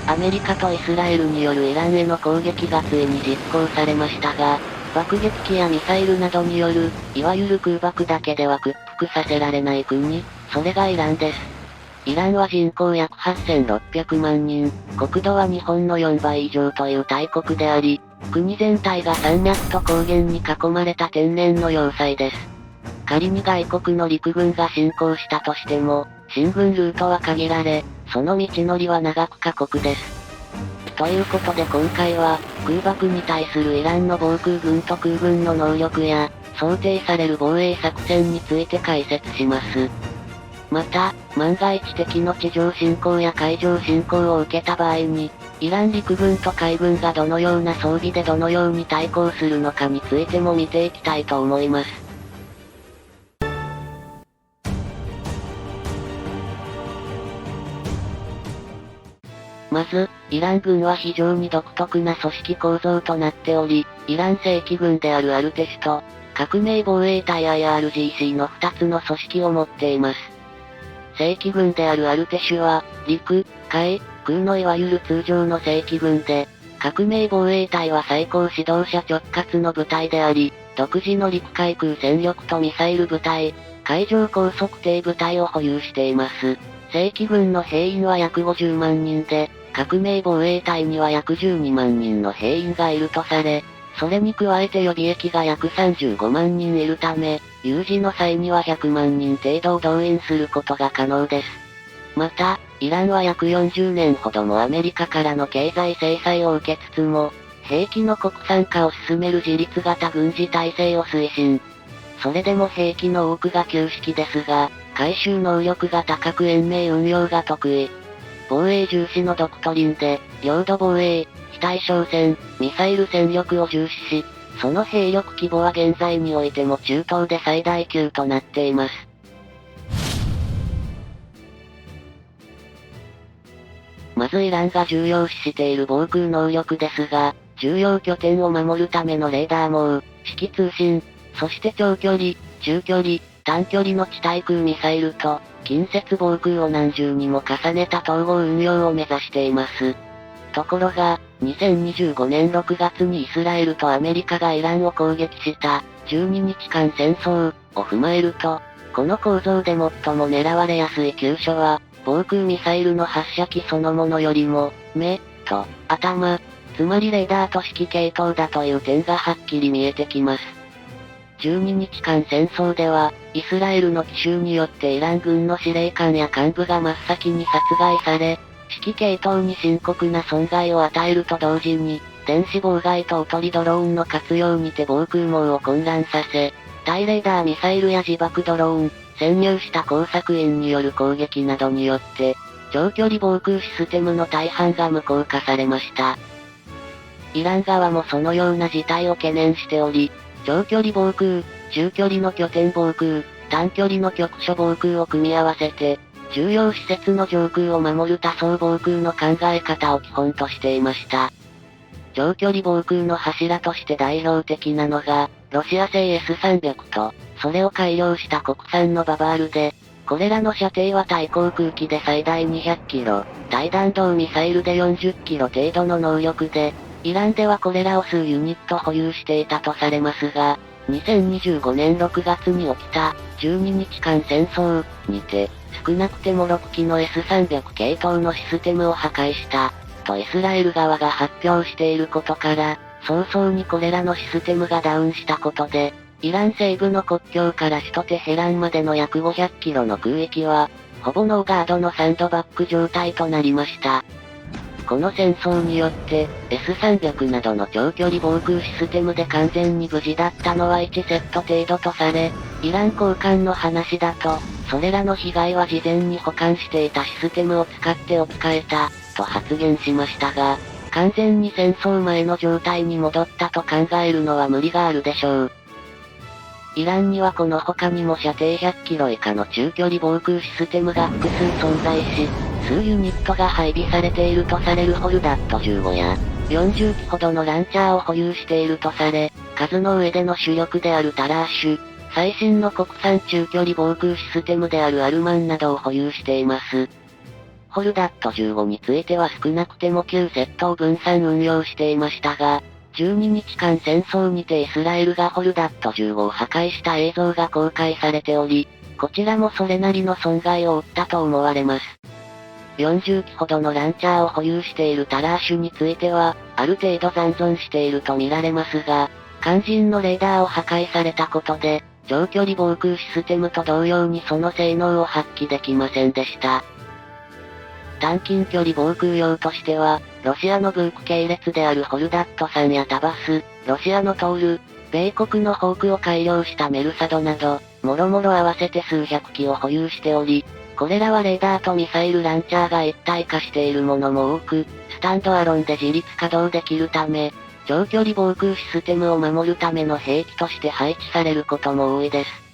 アメリカとイスラエルによるイランへの攻撃がついに実行されましたが、爆撃機やミサイルなどによる、いわゆる空爆だけでは屈服させられない国、それがイランです。イランは人口約8600万人、国土は日本の4倍以上という大国であり、国全体が山脈と高原に囲まれた天然の要塞です。仮に外国の陸軍が侵攻したとしても、進軍ルートは限られ、その道のりは長く過酷です。ということで今回は、空爆に対するイランの防空軍と空軍の能力や、想定される防衛作戦について解説します。また、万が一敵の地上侵攻や海上侵攻を受けた場合に、イラン陸軍と海軍がどのような装備でどのように対抗するのかについても見ていきたいと思います。まず、イラン軍は非常に独特な組織構造となっており、イラン正規軍であるアルテシュと、革命防衛隊 IRGC の2つの組織を持っています。正規軍であるアルテシュは、陸、海、空のいわゆる通常の正規軍で、革命防衛隊は最高指導者直轄の部隊であり、独自の陸海空戦力とミサイル部隊、海上高速艇部隊を保有しています。正規軍の兵員は約50万人で、革命防衛隊には約12万人の兵員がいるとされ、それに加えて予備役が約35万人いるため、有事の際には100万人程度を動員することが可能です。また、イランは約40年ほどもアメリカからの経済制裁を受けつつも、兵器の国産化を進める自立型軍事体制を推進。それでも兵器の多くが旧式ですが、回収能力が高く延命運用が得意。防衛重視のドクトリンで、領土防衛、非対称戦、ミサイル戦力を重視し、その兵力規模は現在においても中東で最大級となっています。まずイランが重要視している防空能力ですが、重要拠点を守るためのレーダー網、指揮通信、そして長距離、中距離、短距離の地対空ミサイルと、近接防空を何重にも重ねた統合運用を目指しています。ところが、2025年6月にイスラエルとアメリカがイランを攻撃した12日間戦争を踏まえると、この構造で最も狙われやすい急所は、防空ミサイルの発射機そのものよりも、目と頭、つまりレーダーと指揮系統だという点がはっきり見えてきます。12日間戦争では、イスラエルの奇襲によってイラン軍の司令官や幹部が真っ先に殺害され、指揮系統に深刻な損害を与えると同時に、電子妨害とおとりドローンの活用にて防空網を混乱させ、対レーダーミサイルや自爆ドローン、潜入した工作員による攻撃などによって、長距離防空システムの大半が無効化されました。イラン側もそのような事態を懸念しており、長距離防空、中距離の拠点防空、短距離の局所防空を組み合わせて、重要施設の上空を守る多層防空の考え方を基本としていました。長距離防空の柱として代表的なのが、ロシア製 S300 と、それを改良した国産のババールで、これらの射程は対航空機で最大200キロ、対弾道ミサイルで40キロ程度の能力で、イランではこれらを数ユニット保有していたとされますが、2025年6月に起きた12日間戦争にて、少なくても6機の S300 系統のシステムを破壊した、とイスラエル側が発表していることから、早々にこれらのシステムがダウンしたことで、イラン西部の国境から首都テヘランまでの約500キロの空域は、ほぼノーガードのサンドバッグ状態となりました。この戦争によって、S300 などの長距離防空システムで完全に無事だったのは1セット程度とされ、イラン高官の話だと、それらの被害は事前に保管していたシステムを使って置き換えた、と発言しましたが、完全に戦争前の状態に戻ったと考えるのは無理があるでしょう。イランにはこの他にも射程100キロ以下の中距離防空システムが複数存在し、数ユニットが配備されているとされるホルダット15や、40機ほどのランチャーを保有しているとされ、数の上での主力であるタラーシュ、最新の国産中距離防空システムであるアルマンなどを保有しています。ホルダット15については少なくても9セットを分散運用していましたが、12日間戦争にてイスラエルがホルダット15を破壊した映像が公開されており、こちらもそれなりの損害を負ったと思われます。40機ほどのランチャーを保有しているタラーシュについては、ある程度残存していると見られますが、肝心のレーダーを破壊されたことで、長距離防空システムと同様にその性能を発揮できませんでした。短近距離防空用としては、ロシアのブーク系列であるホルダット3やタバス、ロシアのトール、米国のホークを改良したメルサドなど、もろもろ合わせて数百機を保有しており、これらはレーダーとミサイルランチャーが一体化しているものも多く、スタンドアロンで自立稼働できるため、長距離防空システムを守るための兵器として配置されることも多いです。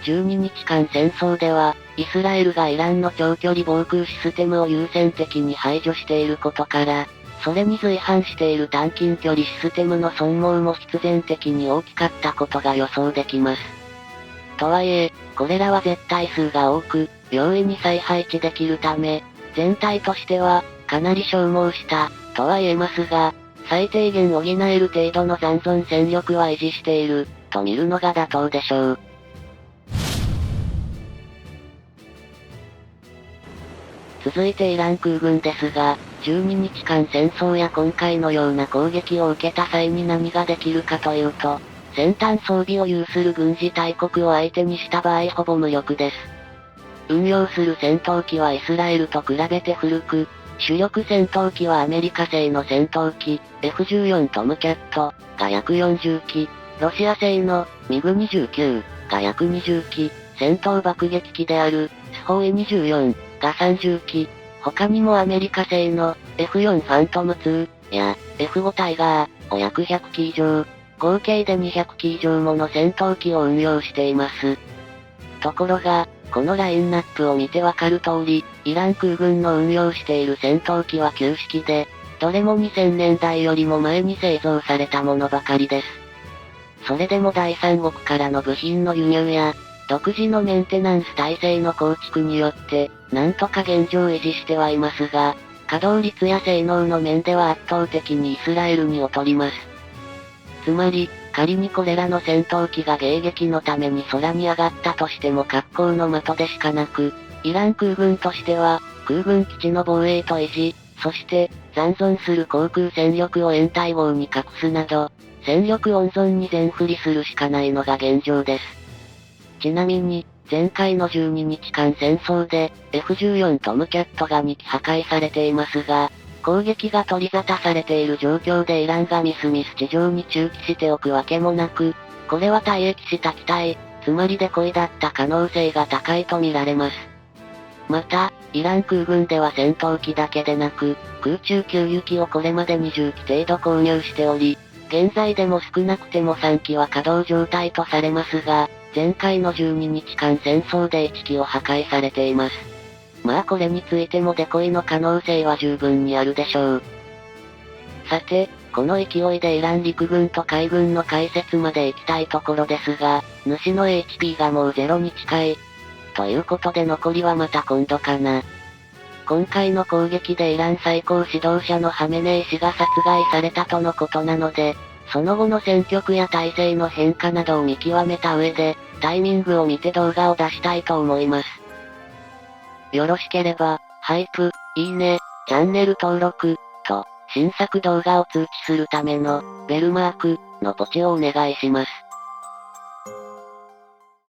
12日間戦争では、イスラエルがイランの長距離防空システムを優先的に排除していることから、それに随伴している短近距離システムの損耗も必然的に大きかったことが予想できます。とはいえ、これらは絶対数が多く、容易に再配置できるため、全体としては、かなり消耗した、とは言えますが、最低限補える程度の残存戦力は維持している、と見るのが妥当でしょう。続いてイラン空軍ですが、12日間戦争や今回のような攻撃を受けた際に何ができるかというと、先端装備を有する軍事大国を相手にした場合ほぼ無力です。運用する戦闘機はイスラエルと比べて古く、主力戦闘機はアメリカ製の戦闘機、F14 トムキャットが約40機、ロシア製のミグ29が約20機、戦闘爆撃機であるスホーイ24が30機、他にもアメリカ製の F4 ファントム2や F5 タイガーを約100機以上、合計で200機以上もの戦闘機を運用しています。ところが、このラインナップを見てわかる通り、イラン空軍の運用している戦闘機は旧式で、どれも2000年代よりも前に製造されたものばかりです。それでも第三国からの部品の輸入や、独自のメンテナンス体制の構築によって、なんとか現状維持してはいますが、稼働率や性能の面では圧倒的にイスラエルに劣ります。つまり、仮にこれらの戦闘機が迎撃のために空に上がったとしても格好の的でしかなく、イラン空軍としては、空軍基地の防衛と維持、そして、残存する航空戦力を掩体壕に隠すなど、戦力温存に全振りするしかないのが現状です。ちなみに、前回の12日間戦争で、F14 トムキャットが2機破壊されていますが、攻撃が取り沙汰されている状況でイランがみすみす地上に駐機しておくわけもなく、これは退役した機体、つまりデコイだった可能性が高いと見られます。また、イラン空軍では戦闘機だけでなく、空中給油機をこれまで20機程度購入しており、現在でも少なくても3機は稼働状態とされますが、前回の12日間戦争で1機を破壊されています。まあこれについてもデコイの可能性は十分にあるでしょう。さて、この勢いでイラン陸軍と海軍の解説まで行きたいところですが、主の HP がもうゼロに近い。ということで残りはまた今度かな。今回の攻撃でイラン最高指導者のハメネイ師が殺害されたとのことなので、その後の戦局や体制の変化などを見極めた上で、タイミングを見て動画を出したいと思います。よろしければ、ハイプ、いいね、チャンネル登録、と、新作動画を通知するための、ベルマーク、のポチをお願いします。